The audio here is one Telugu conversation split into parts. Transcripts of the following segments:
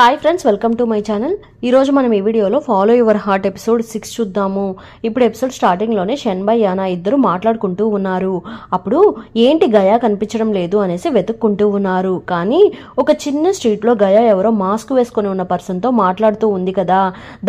Hi friends, welcome to my channel. ఈరోజు మనం ఈ వీడియోలో ఫాలో యువర్ హార్ట్ ఎపిసోడ్ 6 చూద్దాము. ఇప్పుడు ఎపిసోడ్ స్టార్టింగ్లోనే షెన్బాయ్ యానా ఇద్దరు మాట్లాడుకుంటూ ఉన్నారు. అప్పుడు ఏంటి గయా కనిపించడం లేదు అనేసి వెతుక్కుంటూ ఉన్నారు. కానీ ఒక చిన్న స్ట్రీట్లో గయా ఎవరో మాస్క్ వేసుకొని ఉన్న పర్సన్తో మాట్లాడుతూ ఉంది కదా,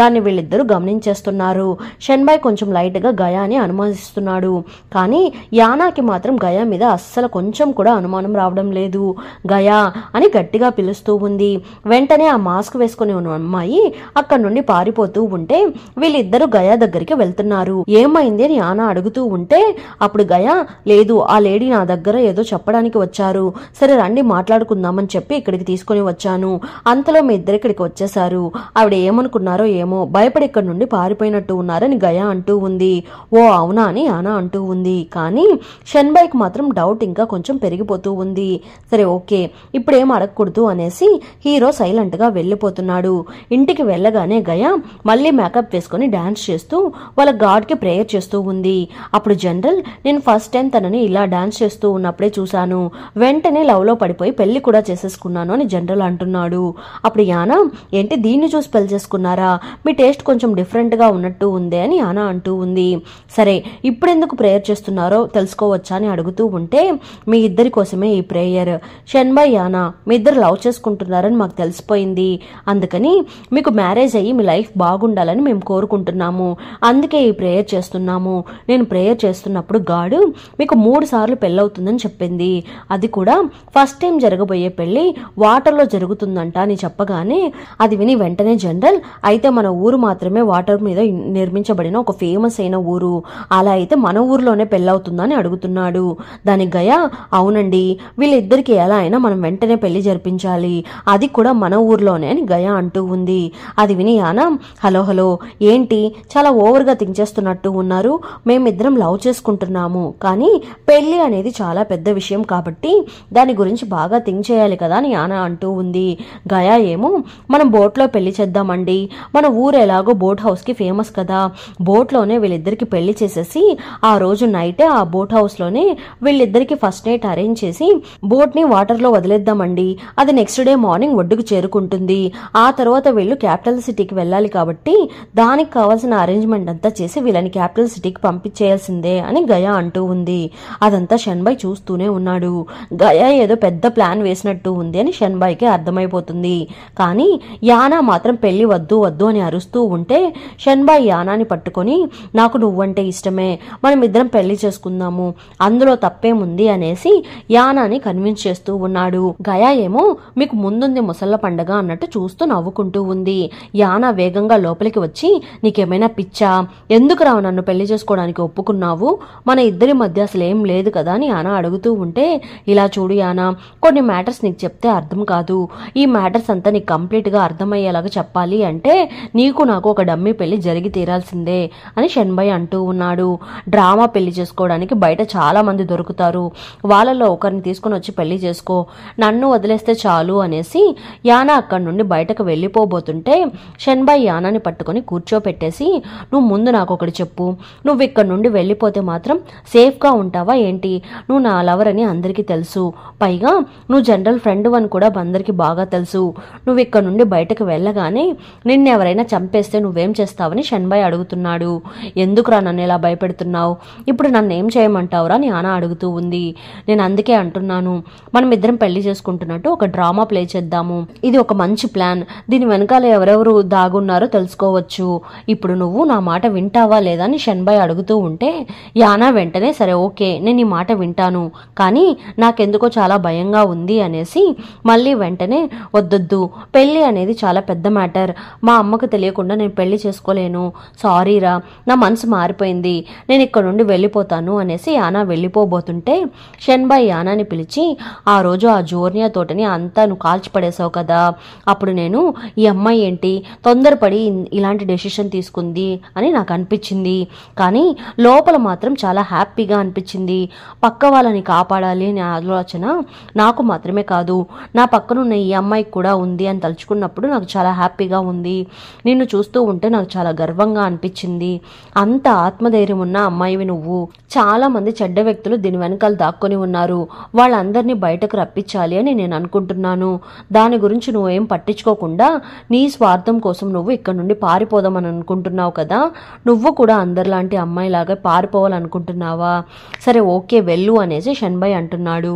దాన్ని వీళ్ళిద్దరూ గమనించేస్తున్నారు. షెన్బాయ్ కొంచెం లైట్గా గయాని అనుమానిస్తున్నాడు. కానీ యానాకి మాత్రం గయా మీద అస్సలు కొంచెం కూడా అనుమానం రావడం లేదు. గయా అని గట్టిగా పిలుస్తూ ఉంది. వెంటనే మాస్క్ వేసుకుని ఉన్న అమ్మాయి అక్కడి నుండి పారిపోతూ ఉంటే వీళ్ళిద్దరూ గయా దగ్గరికి వెళ్తున్నారు. ఏమైంది అని యానా అడుగుతూ ఉంటే అప్పుడు గయా, లేదు ఆ లేడీ నా దగ్గర ఏదో చెప్పడానికి వచ్చారు, సరే రండి మాట్లాడుకుందామని చెప్పి ఇక్కడికి తీసుకుని వచ్చాను. అంతలో మీ ఇద్దరు ఇక్కడికి వచ్చేసారు. ఆవిడ ఏమనుకున్నారో ఏమో, భయపడి ఇక్కడి నుండి పారిపోయినట్టు ఉన్నారని గయా అంటూ ఉంది. ఓ అవునా అని యానా అంటూ ఉంది. కానీ షెన్బాయ్కి మాత్రం డౌట్ ఇంకా కొంచెం పెరిగిపోతూ ఉంది. సరే ఓకే, ఇప్పుడేం అడగకూడదు అనేసి హీరో సైలెంట్ గా వెళ్ళిపోతున్నాడు. ఇంటికి వెళ్ళగానే గయా మళ్ళీ మేకప్ వేసుకుని డాన్స్ చేస్తూ వాళ్ళ గాడ్ కి ప్రేయర్ చేస్తూ ఉంది. అప్పుడు జనరల్, నేను ఫస్ట్ టైం తనని ఇలా డాన్స్ చేస్తూ ఉన్నప్పుడే చూశాను, వెంటనే లవ్ లో పడిపోయి పెళ్లి కూడా చేసేసుకున్నాను అని జనరల్ అంటున్నాడు. అప్పుడు యానా, ఏంటి దీన్ని చూసి పెళ్లి చేసుకున్నారా, మీ టేస్ట్ కొంచెం డిఫరెంట్ గా ఉన్నట్టు ఉంది అని యానా అంటూ ఉంది. సరే ఇప్పుడెందుకు ప్రేయర్ చేస్తున్నారో తెలుసుకోవచ్చా అని అడుగుతూ ఉంటే, మీ ఇద్దరి కోసమే ఈ ప్రేయర్. షెన్బాయ్ యానా మీ ఇద్దరు లవ్ చేసుకుంటున్నారని మాకు తెలిసిపోయింది, అందుకని మీకు మ్యారేజ్ అయ్యి మీ లైఫ్ బాగుండాలని మేము కోరుకుంటున్నాము, అందుకే ఈ ప్రేయర్ చేస్తున్నాము. నేను ప్రేయర్ చేస్తున్నప్పుడు గాడు మీకు 3 సార్లు పెళ్ళవుతుందని చెప్పింది, అది కూడా ఫస్ట్ టైం జరగబోయే పెళ్లి వాటర్లో జరుగుతుందంట అని చెప్పగానే అది విని వెంటనే జనరల్, అయితే మన ఊరు మాత్రమే వాటర్ మీద నిర్మించబడిన ఒక ఫేమస్ అయిన ఊరు, అలా అయితే మన ఊర్లోనే పెళ్ళవుతుందని అడుగుతున్నాడు. దానికి గయా, అవునండి వీళ్ళిద్దరికి ఎలా అయినా మనం వెంటనే పెళ్లి జరిపించాలి, అది కూడా మన ఊర్లోనే అని గయా అంటూ ఉంది. అది విని యానా, హలో హలో ఏంటి చాలా ఓవర్ గా థింక్ చేస్తున్నట్టు ఉన్నారు, మేమిద్దరం లవ్ చేసుకుంటున్నాము, కానీ పెళ్లి అనేది చాలా పెద్ద విషయం కాబట్టి దాని గురించి బాగా థింక్ చేయాలి కదా అని యానా అంటూ ఉంది. గయా ఏమో, మనం బోట్లో పెళ్లి చేద్దామండి, మన ఊరు ఎలాగో బోట్ హౌస్ కి ఫేమస్ కదా, బోట్ లోనే వీళ్ళిద్దరికి పెళ్లి చేసేసి ఆ రోజు నైటే ఆ బోట్ హౌస్ లోనే వీళ్ళిద్దరికి ఫస్ట్ నైట్ అరేంజ్ చేసి బోట్ ని వాటర్ లో వదిలేద్దామండి, అది నెక్స్ట్ డే మార్నింగ్ ఒడ్డుకు చేరుకుంటుంది, ఆ తర్వాత వీళ్ళు క్యాపిటల్ సిటీకి వెళ్ళాలి కాబట్టి దానికి కావాల్సిన అరేంజ్మెంట్ అంతా చేసి వీళ్ళని క్యాపిటల్ సిటీకి పంపించేయాల్సిందే అని గయా అంటూ ఉంది. అదంతా షెన్బాయ్ చూస్తూనే ఉన్నాడు. గయా ఏదో పెద్ద ప్లాన్ వేసినట్టు ఉంది అని షెన్బాయ్కి అర్థమైపోతుంది. కానీ యానా మాత్రం పెళ్లి వద్దు వద్దు అని అరుస్తూ ఉంటే షెన్బాయ్ యానాని పట్టుకొని, నాకు నువ్వంటే ఇష్టమే, మనం ఇద్దరం పెళ్లి చేసుకుందాము, అందులో తప్పేముంది అనేసి యానాని కన్విన్స్ చేస్తూ ఉన్నాడు. గయా ఏమో, మీకు ముందుంది ముసళ్ళ పండగ అన్నట్టు చూస్తూ నవ్వుకుంటూ ఉంది. యానా వేగంగా లోపలికి వచ్చి, నీకేమైనా పిచ్చా, ఎందుకు రావు నన్ను పెళ్లి చేసుకోవడానికి ఒప్పుకున్నావు, మన ఇద్దరి మధ్య అసలు ఏం లేదు కదా అని యానా అడుగుతూ ఉంటే, ఇలా చూడు యానా, కొన్ని మ్యాటర్స్ నీకు చెప్తే అర్థం కాదు, ఈ మ్యాటర్స్ అంతా నీకు కంప్లీట్ గా అర్థమయ్యేలాగా చెప్పాలి అంటే నీకు నాకు ఒక డమ్మీ పెళ్లి జరిగి తీరాల్సిందే అని షెన్బాయ్ అంటూ ఉన్నాడు. డ్రామా పెళ్లి చేసుకోవడానికి బయట చాలా మంది దొరుకుతారు, వాళ్ళలో ఒకరిని తీసుకుని వచ్చి పెళ్లి చేసుకో, నన్ను వదిలేస్తే చాలు అనేసి యానా అక్కడి నుండి బయటకు వెళ్ళిపోబోతుంటే షెన్బాయ్ యానాని పట్టుకుని కూర్చోపెట్టేసి, నువ్వు ముందు నాకు ఒకటి చెప్పు, నువ్వు ఇక్కడ నుండి వెళ్ళిపోతే మాత్రం సేఫ్ గా ఉంటావా ఏంటి, నువ్వు నా లవర్ అని అందరికీ తెలుసు, పైగా నువ్వు జనరల్ ఫ్రెండ్ అని కూడా అందరికి బాగా తెలుసు, నువ్వు ఇక్కడ నుండి బయటకు వెళ్ళగానే నిన్నెవరైనా చంపేస్తే నువ్వేం చేస్తావని షెన్బాయ్ అడుగుతున్నాడు. ఎందుకురా నన్ను ఇలా భయపెడుతున్నావు, ఇప్పుడు నన్ను ఏం చేయమంటావురా అని యానా అడుగుతూ ఉంది. నేను అందుకే అంటున్నాను, మనం ఇద్దరం పెళ్లి చేసుకుంటున్నట్టు ఒక డ్రామా ప్లే చేద్దాము, ఇది ఒక మంచి ప్లాన్, దీని వెనకాల ఎవరెవరు దాగున్నారో తెలుసుకోవచ్చు, ఇప్పుడు నువ్వు నా మాట వింటావా లేదా అని షెన్బాయ్ అడుగుతూ ఉంటే యానా వెంటనే సరే ఓకే నేను ఈ మాట వింటాను, కానీ నాకెందుకో చాలా భయంగా ఉంది అనేసి మళ్ళీ వెంటనే వద్దొద్దు, పెళ్లి అనేది చాలా పెద్ద మ్యాటర్, మా అమ్మకు తెలియకుండా నేను పెళ్లి చేసుకోలేను, సారీరా నా మనసు మారిపోయింది, నేను ఇక్కడ నుండి వెళ్ళిపోతాను అనేసి యానా వెళ్ళిపోబోతుంటే షెన్బాయ్ యానాని పిలిచి, ఆ రోజు ఆ జోర్నియా తోటని అంతా నువ్వు కాల్చిపడేసావు కదా, అప్పుడు నేను ఈ అమ్మాయి ఏంటి తొందరపడి ఇలాంటి డెసిషన్ తీసుకుంది అని నాకు అనిపించింది, కానీ లోపల మాత్రం చాలా హ్యాపీగా అనిపించింది, పక్క వాళ్ళని కాపాడాలి అనే ఆలోచన నాకు మాత్రమే కాదు నా పక్కనున్న ఈ అమ్మాయికి కూడా ఉంది అని తలుచుకున్నప్పుడు నాకు చాలా హ్యాపీగా ఉంది, నిన్ను చూస్తూ ఉంటే నాకు చాలా గర్వంగా అనిపించింది, అంత ఆత్మధైర్యం ఉన్న అమ్మాయివి నువ్వు, చాలా మంది చెడ్డ వ్యక్తులు దీని వెనకాల దాక్కొని ఉన్నారు, వాళ్ళందరినీ బయటకు రప్పించాలి అని నేను అనుకుంటున్నాను, దాని గురించి నువ్వేం ఏం పట్టించుకోకుండా నీ స్వార్థం కోసం నువ్వు ఇక్కడ నుండి పారిపోదామని అనుకుంటున్నావు కదా, నువ్వు కూడా అందరిలాంటి అమ్మాయిలాగా పారిపోవాలనుకుంటున్నావా? సరే ఓకే వెళ్ళు అనేసి షన్బాయ్ అంటున్నాడు.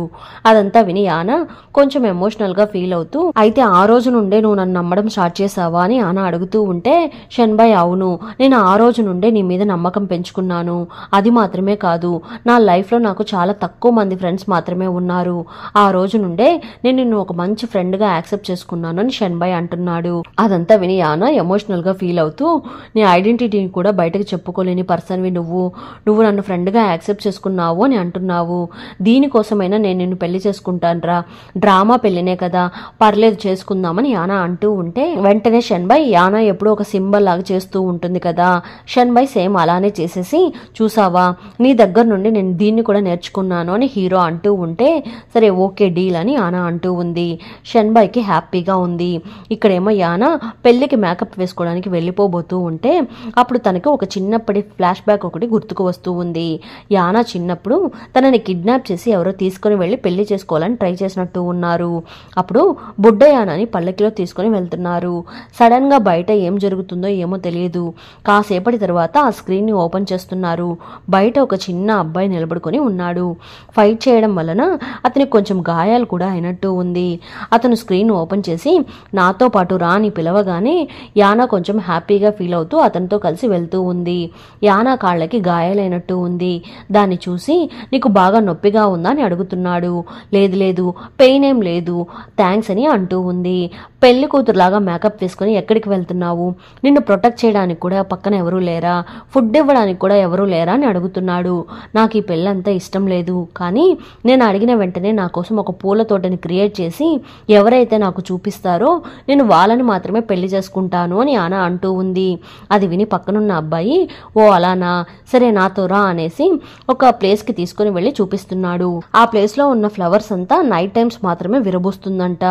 అదంతా విని యానా కొంచెం ఎమోషనల్గా ఫీల్ అవుతూ, అయితే ఆ రోజు నుండే నువ్వు నన్ను నమ్మడం స్టార్ట్ చేసావా అని యానా అడుగుతూ ఉంటే షన్బాయ్ అవును, నేను ఆ రోజు నుండే నీ మీద నమ్మకం పెంచుకున్నాను. అది మాత్రమే కాదు, నా లైఫ్లో నాకు చాలా తక్కువ మంది ఫ్రెండ్స్ మాత్రమే ఉన్నారు. ఆ రోజు నుండే నేను నిన్ను ఒక మంచి ఫ్రెండ్గా యాక్సెప్ట్ చేసుకున్నాను అని షన్బాయ్ అంటున్నాడు. అదంతా విని యానా ఎమోషనల్గా ఫీల్ అవుతూ, నీ ఐడెంటిటీని కూడా బయటకు చెప్పుకోలేని పర్సన్వి నువ్వు నన్ను ఫ్రెండ్గా యాక్సెప్ట్ చేసుకున్నావు అని అంటున్నావు. దీనికోసమైనా నేను నిన్ను పెళ్లి చేసుకుంటానురా, డ్రామా పెళ్లినే కదా, పర్లేదు చేసుకుందామని యానా అంటూ ఉంటే వెంటనే షన్బాయ్ యానా ఎప్పుడూ ఒక సింబల్ లాగా చేస్తూ ఉంటుంది కదా, షన్బాయ్ సేమ్ అలానే చేసేసి, చూసావా నీ దగ్గర నుండి నేను దీన్ని కూడా నేర్చుకున్నాను అని హీరో అంటూ ఉంటే సరే ఓకే డీల్ అని యానా అంటూ ఉంది. షన్బాయ్కి హ్యాపీగా ఉంది. ఇక్కడేమో యానా పెళ్లికి మేకప్ వేసుకోవడానికి వెళ్ళిపోబోతూ ఉంటే అప్పుడు తనకి ఒక చిన్నప్పటి ఫ్లాష్ బ్యాక్ ఒకటి గుర్తుకు వస్తూ ఉంది. యానా చిన్నప్పుడు తనని కిడ్నాప్ చేసి ఎవరో తీసుకుని వెళ్ళి పెళ్లి చేసుకోవాలని ట్రై చేసినట్టు ఉన్నారు. అప్పుడు బుడ్డ యానాని పల్లకిలో తీసుకుని వెళ్తున్నారు. సడన్ గా బయట ఏం జరుగుతుందో ఏమో తెలియదు. కాసేపటి తర్వాత ఆ స్క్రీన్ ని ఓపెన్ చేస్తున్నారు. బయట ఒక చిన్న అబ్బాయి నిలబడుకొని ఉన్నాడు. ఫైట్ చేయడం వలన అతనికి కొంచెం గాయాలు కూడా అయినట్టు ఉంది. అతను స్క్రీన్ ఓపెన్ చేసి నాతో పాటు రా అని పిలవగానే యానా కొంచెం హ్యాపీగా ఫీల్ అవుతూ అతనితో కలిసి వెళ్తూ ఉంది. యానా కాళ్ళకి గాయాలైనట్టు ఉంది. దాన్ని చూసి నీకు బాగా నొప్పిగా ఉందా అని అడుగుతున్నాడు. లేదు పెయిన్ ఏం లేదు థ్యాంక్స్ అని అంటూ ఉంది. పెళ్లి కూతురులాగా మేకప్ వేసుకుని ఎక్కడికి వెళ్తున్నావు? నిన్ను ప్రొటెక్ట్ చేయడానికి కూడా పక్కన ఎవరూ లేరా? ఫుడ్ ఇవ్వడానికి కూడా ఎవరూ లేరా అని అడుగుతున్నాడు. నాకు ఈ పెళ్ళంతా ఇష్టం లేదు, కానీ నేను అడిగిన వెంటనే నా కోసం ఒక పూల తోటని క్రియేట్ చేసి ఎవరైతే నాకు చూపిస్తారో నేను వాళ్ళని మాత్రమే పెళ్లి చేసుకుంటాను అని యానా అంటూ ఉంది. అది విని పక్కనున్న అబ్బాయి ఓ అలానా, సరే నాతో రా అనేసి ఒక ప్లేస్కి తీసుకుని వెళ్ళి చూపిస్తున్నాడు. ఆ ప్లేస్లో ఉన్న ఫ్లవర్స్ అంతా నైట్ టైమ్స్ మాత్రమే విరబూస్తుందంట.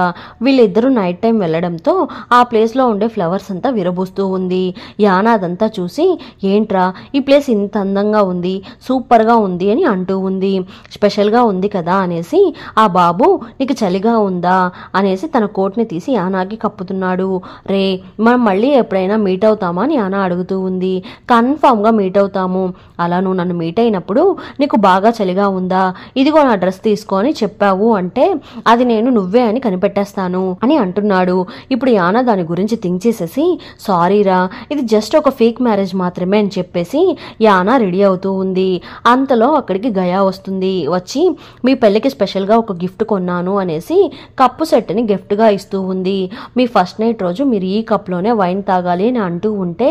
వీళ్ళిద్దరూ నైట్ టైం వెళ్లడంతో ఆ ప్లేస్లో ఉండే ఫ్లవర్స్ అంతా విరబూస్తూ ఉంది. యానా అదంతా చూసి ఏంట్రా ఈ ప్లేస్ ఇంత అందంగా ఉంది, సూపర్గా ఉంది అని అంటూ ఉంది. స్పెషల్గా ఉంది కదా అనేసి ఆ బాబు నీకు చలిగా ఉందా అనేసి తన కోట్ని తీసి యానాకి కప్పుతున్నాడు. రే మనం మళ్ళీ ఎప్పుడైనా మీట్ అవుతామా అని యానా అడుగుతూ ఉంది. కన్ఫామ్గా మీట్ అవుతాము. అలా నువ్వు నన్ను మీట్ అయినప్పుడు నీకు బాగా చలిగా ఉందా, ఇదిగో నా డ్రెస్ తీసుకో అని చెప్పావు అంటే అది నేను నువ్వే అని కనిపెట్టేస్తాను అని అంటున్నాడు. ఇప్పుడు యానా దాని గురించి థింక్ చేసేసి సారీరా ఇది జస్ట్ ఒక ఫేక్ మ్యారేజ్ మాత్రమే అని చెప్పేసి యానా రెడీ అవుతూ ఉంది. అంతలో అక్కడికి గయా వస్తుంది. వచ్చి మీ పెళ్ళికి స్పెషల్గా ఒక గిఫ్ట్ కొన్నాను అనేసి కప్పు సెట్ని గిఫ్ట్గా ఇస్తూ ఉంది. మీ ఫస్ట్ నైట్ రోజు మీరు ఈ కప్లోనే వైన్ తాగాలి అని అంటూ ఉంటే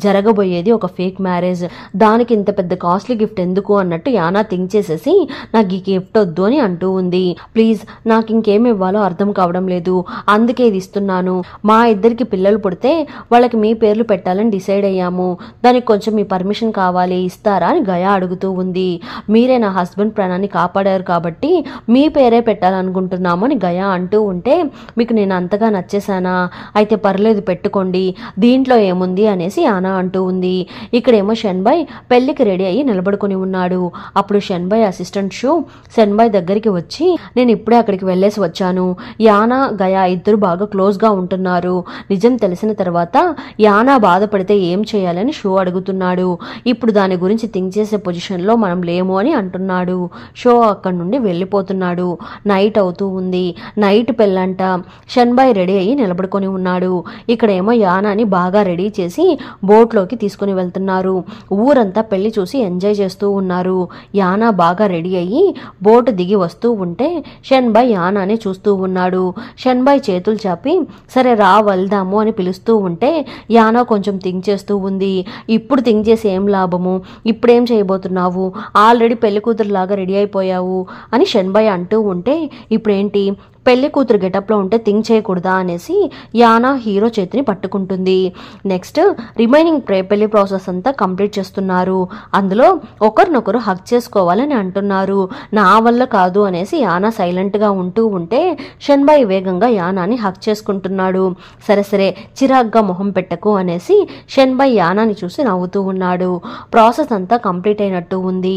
జరగబోయేది ఒక ఫేక్ మ్యారేజ్, దానికి ఇంత పెద్ద కాస్ట్లీ గిఫ్ట్ ఎందుకు అన్నట్టు యానా థింక్ చేసేసి నాకు ఈ గిఫ్ట్ వద్దు అని అంటూ ఉంది. ప్లీజ్ నాకు ఇంకేమి ఇవ్వాలో అర్థం కావడం లేదు, అందుకే ఇది ఇస్తున్నాను. మా ఇద్దరికి పిల్లలు పుడితే వాళ్ళకి మీ పేర్లు పెట్టాలని డిసైడ్ అయ్యాము, దానికి కొంచెం మీ పర్మిషన్ కావాలి, ఇస్తారా అని గయా అడుగుతూ ఉంది. మీరే నా హస్బెండ్ ప్రాణాన్ని కాపాడారు కాబట్టి మీ పేరే పెట్టాలనుకుంటున్నాము అని గయా అంటూ ఉంటే మీకు నేను అంతగా నచ్చేసానా, అయితే పర్లేదు పెట్టుకోండి, దీంట్లో ఏముంది అనేసి యానా అంటూ ఉంది. ఇక్కడేమో షన్బాయ్ పెళ్లికి రెడీ అయ్యి నిలబడుకొని ఉన్నాడు. అప్పుడు షన్బాయ్ అసిస్టెంట్ షూ షన్బాయ్ దగ్గరికి వచ్చి నేను ఇప్పుడే అక్కడికి వెళ్ళేసి వచ్చాను, యానా గయా ఇద్దరు బాగా క్లోజ్గా ఉంటున్నారు, నిజం తెలిసిన తర్వాత యానా బాధపడితే ఏం చేయాలని షో అడుగుతున్నాడు. ఇప్పుడు దాని గురించి థింక్ చేసే పొజిషన్లో మనం లేము అని అంటున్నాడు. షో అక్కడి నుండి వెళ్ళిపోతున్నాడు. నైట్ అవుతూ ఉంది. నైట్ పెళ్ళంట. షన్బాయ్ రెడీ అయ్యి నిలబడుకొని ఉన్నాడు. ఇక్కడేమో యానాని బాగా రెడీ చేసి బోట్లోకి తీసుకుని వెళ్తున్నారు. ఊరంతా పెళ్లి చూసి ఎంజాయ్ చేస్తూ ఉన్నారు. యానా బాగా రెడీ అయ్యి బోట్ దిగి వస్తూ ఉంటే షన్బాయ్ యానాని చూస్తూ ఉన్నాడు. షన్బాయ్ చేతులు చాపి సరే రా వెళ్దాము అని పిలుస్తూ ఉంటే యానా కొంచెం థింక్ చేస్తూ ఉంది. ఇప్పుడు థింక్ చేసి ఏం లాభము, ఇప్పుడేం చేయబోతున్నావు, ఆల్రెడీ పెళ్లి కూతురులాగా రెడీ అయిపోయావు అని షన్బాయ్ అంటూ ఉంటే ఇప్పుడేంటి పెళ్లి కూతురు గెటప్లో ఉంటే థింక్ చేయకూడదా అనేసి యానా హీరో చేతిని పట్టుకుంటుంది. నెక్స్ట్ రిమైనింగ్ పెళ్లి ప్రాసెస్ అంతా కంప్లీట్ చేస్తున్నారు. అందులో ఒకరినొకరు హక్ చేసుకోవాలని అంటున్నారు. నా వల్ల కాదు అనేసి యానా సైలెంట్గా ఉంటూ ఉంటే షన్బాయ్ వేగంగా యానాని హక్ చేసుకుంటున్నాడు. సరే చిరాగ్గా మొహం పెట్టకు అనేసి షన్బాయ్ యానాని చూసి నవ్వుతూ ఉన్నాడు. ప్రాసెస్ అంతా కంప్లీట్ అయినట్టు ఉంది,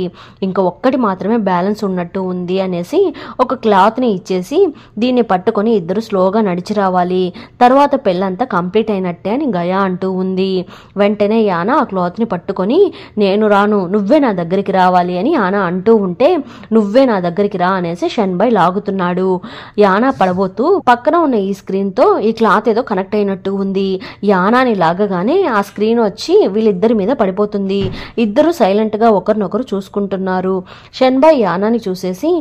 ఇంకా ఒక్కటి మాత్రమే బ్యాలెన్స్ ఉన్నట్టు ఉంది అనేసి ఒక క్లాత్ని ఇచ్చేసి దీన్ని పట్టుకొని ఇద్దరు స్లోగా నడిచి రావాలి, తర్వాత పెళ్ళంతా కంప్లీట్ అయినట్టే అని గయా అంటూ ఉంది. వెంటనే యానా ఆ క్లాత్ని పట్టుకొని నేను రాను, నువ్వే నా దగ్గరికి రావాలి అని యానా అంటూ ఉంటే నువ్వే నా దగ్గరికి రా అనేసి షన్బాయ్ లాగుతున్నాడు. యానా పడబోతూ పక్కన ఉన్న ఈ స్క్రీన్ తో ఈ క్లాత్ ఏదో కనెక్ట్ అయినట్టు ఉంది. యానాని లాగగానే ఆ స్క్రీన్ వచ్చి వీళ్ళిద్దరి మీద పడిపోతుంది. ఇద్దరు సైలెంట్ గా ఒకరినొకరు చూసుకుంటున్నారు. షన్బాయ్ యానాని చూసేసి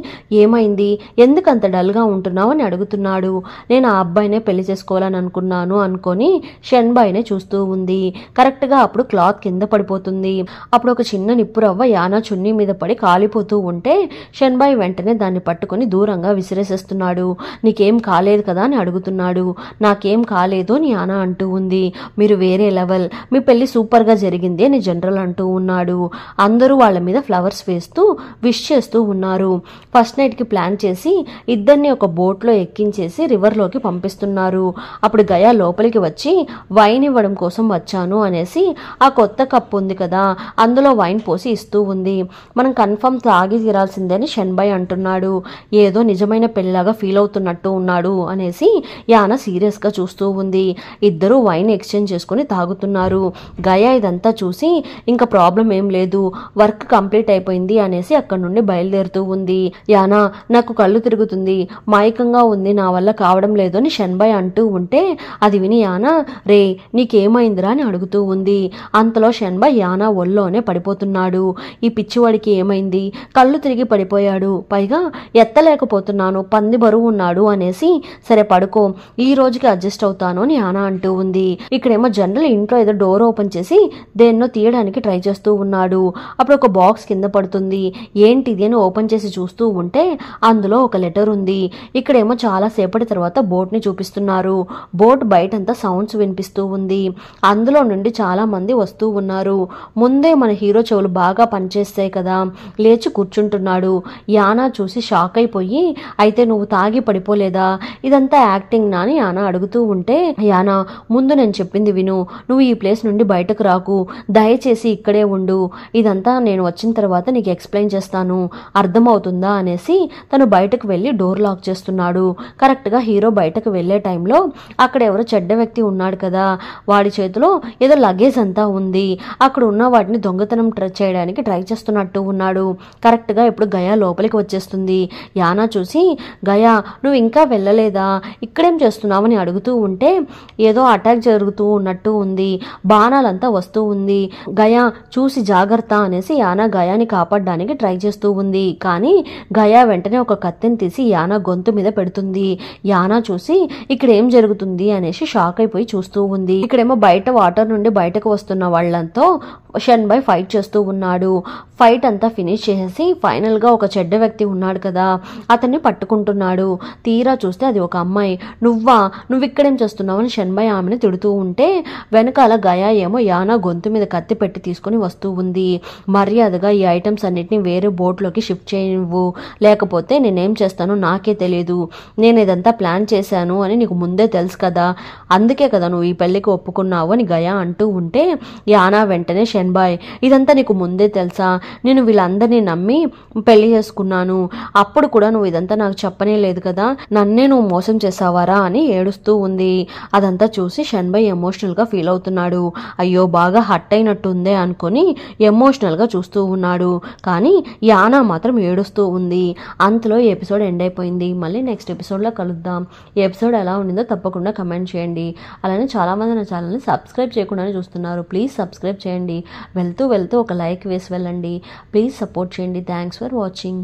ఏమైంది, ఎందుకంత డల్ గా ఉంటున్నావు అని అడుగుతున్నాడు. నేను ఆ అబ్బాయినే పెళ్లి చేసుకోవాలని అనుకున్నాను అనుకొని షన్బాయ్నే చూస్తూ ఉంది. కరెక్ట్ గా అప్పుడు క్లాత్ కింద పడిపోతుంది. అప్పుడు ఒక చిన్న నిప్పు రవ్వ యానా చున్నీ మీద పడి కాలిపోతూ ఉంటే షన్బాయ్ వెంటనే దాన్ని పట్టుకొని దూరంగా విసిరేసేస్తున్నాడు. నీకేం కాలేదు కదా అని అడుగుతున్నాడు. నాకేం కాలేదు అని యానా అంటూ ఉంది. మీరు వేరే లెవెల్, మీ పెళ్లి సూపర్ గా జరిగింది అని జనరల్ అంటూ ఉన్నాడు. అందరూ వాళ్ళ మీద ఫ్లవర్స్ వేస్తూ విష్ చేస్తూ ఉన్నారు. ఫస్ట్ నైట్ కి ప్లాన్ చేసి ఇద్దరిని ఒక బోట్ లో ఎక్కించేసి రివర్ లోకి పంపిస్తున్నారు. అప్పుడు గయా లోపలికి వచ్చి వైన్ ఇవ్వడం కోసం వచ్చాను అనేసి ఆ కొత్త కప్ ఉంది కదా అందులో వైన్ పోసి ఇస్తూ ఉంది. మనం కన్ఫర్మ్ తాగి తీరాల్సిందే అని షన్బాయ్ అంటున్నాడు. ఏదో నిజమైన పెళ్లిలాగా ఫీల్ అవుతున్నట్టు ఉన్నాడు అనేసి యానా సీరియస్ గా చూస్తూ ఉంది. ఇద్దరు వైన్ ఎక్స్చేంజ్ చేసుకుని తాగుతున్నారు. గయా ఇదంతా చూసి ఇంకా ప్రాబ్లం ఏం లేదు, వర్క్ కంప్లీట్ అయిపోయింది అనేసి అక్కడి నుండి బయలుదేరుతూ ఉంది. యానా నాకు కళ్ళు తిరుగుతుంది, మైకంగా ఉంది, నా వల్ల కావడం లేదు అని షన్బాయ్ అంటూ ఉంటే అది విని యానా రే నీకేమైందిరా అని అడుగుతూ ఉంది. అంతలో షన్బాయ్ యానా ఒళ్ళోనే పడిపోతున్నాడు. ఈ పిచ్చివాడికి ఏమైంది, కళ్ళు తిరిగి పడిపోయాడు, పైగా ఎత్తలేకపోతున్నాను, పంది బరువు ఉన్నాడు అనేసి సరే పడుకో, ఈ రోజుకి అడ్జస్ట్ అవుతాను అని యానా అంటూ ఉంది. ఇక్కడేమో జనరల్ ఇంట్లో ఏదో డోర్ ఓపెన్ చేసి దేన్నో తీయడానికి ట్రై చేస్తూ ఉన్నాడు. అప్పుడు ఒక బాక్స్ కింద పడుతుంది. ఏంటిది అని ఓపెన్ చేసి చూస్తూ ఉంటే అందులో ఒక లెటర్ ఉంది. ఇక్కడేమో చాలా సేపటి తర్వాత బోట్ ని చూపిస్తున్నారు. బోట్ బయటంతా సౌండ్స్ వినిపిస్తూ ఉంది. అందులో నుండి చాలా మంది వస్తూ ఉన్నారు. ముందే మన హీరో చెవులు బాగా పనిచేస్తాయి కదా, లేచి కూర్చుంటున్నాడు. యానా చూసి షాక్ అయిపోయి అయితే నువ్వు తాగి పడిపోలేదా, ఇదంతా యాక్టింగ్ నా అని యానా అడుగుతూ ఉంటే యానా ముందు నేను చెప్పింది విను, నువ్వు ఈ ప్లేస్ నుండి బయటకు రాకు, దయచేసి ఇక్కడే ఉండు, ఇదంతా నేను వచ్చిన తర్వాత నీకు ఎక్స్ప్లెయిన్ చేస్తాను, అర్థమవుతుందా అనేసి తను బయటకు వెళ్ళి డోర్ లాక్ చేస్తున్నాడు. కరెక్ట్ గా హీరో బయటకు వెళ్లే టైంలో అక్కడ ఎవరో చెడ్డ వ్యక్తి ఉన్నాడు కదా, వాడి చేతిలో ఏదో లగేజ్ అంతా ఉంది. అక్కడ ఉన్న వాటిని దొంగతనం చేయడానికి ట్రై చేస్తున్నట్టు ఉన్నాడు. కరెక్ట్ గా ఇప్పుడు గయా లోపలికి వచ్చేస్తుంది. యానా చూసి గయా నువ్వు ఇంకా వెళ్ళలేదా, ఇక్కడేం చేస్తున్నావని అడుగుతూ ఉంటే ఏదో అటాక్ జరుగుతూ ఉన్నట్టు ఉంది, బాణాలంతా వస్తూ ఉంది, గయా చూసి జాగ్రత్త అనేసి యానా గయాని కాపాడడానికి ట్రై చేస్తూ ఉంది. కానీ గయా వెంటనే ఒక కత్తిని తీసి యానా గొంతు మీద పెడుతుంది. యానా చూసి ఇక్కడ ఏం జరుగుతుంది అనేసి షాక్ అయిపోయి చూస్తూ ఉంది. ఇక్కడేమో బయట వాటర్ నుండి బయటకు వస్తున్న వాళ్ళంతో షన్బాయ్ ఫైట్ చేస్తూ ఉన్నాడు. ఫైట్ అంతా ఫినిష్ చేసి ఫైనల్ గా ఒక చెడ్డ వ్యక్తి ఉన్నాడు కదా అతన్ని పట్టుకుంటున్నాడు. తీరా చూస్తే అది ఒక అమ్మాయి. నువ్వు ఇక్కడేం చేస్తున్నావు అని షన్బాయ్ ఆమెను తిడుతూ ఉంటే వెనకాల గయా ఏమో యానా గొంతు మీద కత్తి పెట్టి తీసుకుని వస్తూ ఉంది. మర్యాదగా ఈ ఐటమ్స్ అన్నిటిని వేరే బోట్లోకి షిఫ్ట్ చేయనివ్వు, లేకపోతే నేనేం చేస్తానో నాకే తెలియదు, నేను ఇదంతా ప్లాన్ చేశాను అని నీకు ముందే తెలుసు కదా, అందుకే కదా నువ్వు ఈ పెళ్లికి ఒప్పుకున్నావు అని గయా అంటూ ఉంటే యానా వెంటనే షన్బాయ్ ఇదంతా నీకు ముందే తెలుసా, నేను వీళ్ళందరినీ నమ్మి పెళ్లి చేసుకున్నాను, అప్పుడు కూడా నువ్వు ఇదంతా నాకు చెప్పనే లేదు కదా, నన్నే నువ్వు మోసం చేసావారా అని ఏడుస్తూ ఉంది. అదంతా చూసి షన్బాయ్ ఎమోషనల్ గా ఫీల్ అవుతున్నాడు. అయ్యో బాగా హట్ అయినట్టుందే అనుకుని ఎమోషనల్ గా చూస్తూ ఉన్నాడు. కానీ యానా మాత్రం ఏడుస్తూ ఉంది. అంతలో ఈ ఎపిసోడ్ ఎండ్ అయిపోయింది. మళ్ళీ నెక్స్ట్ ఎపిసోడ్ లో కలుద్దాం. ఈ ఎపిసోడ్ ఎలా ఉండిందో తప్పకుండా కమెంట్ చేయండి. అలానే చాలా మంది నా ఛానల్ని సబ్స్క్రైబ్ చేయకుండానే చూస్తున్నారు. ప్లీజ్ సబ్స్క్రైబ్ చేయండి. వెళ్తూ ఒక లైక్ వేసి వెళ్ళండి. ప్లీజ్ సపోర్ట్ చేయండి. Thanks for watching.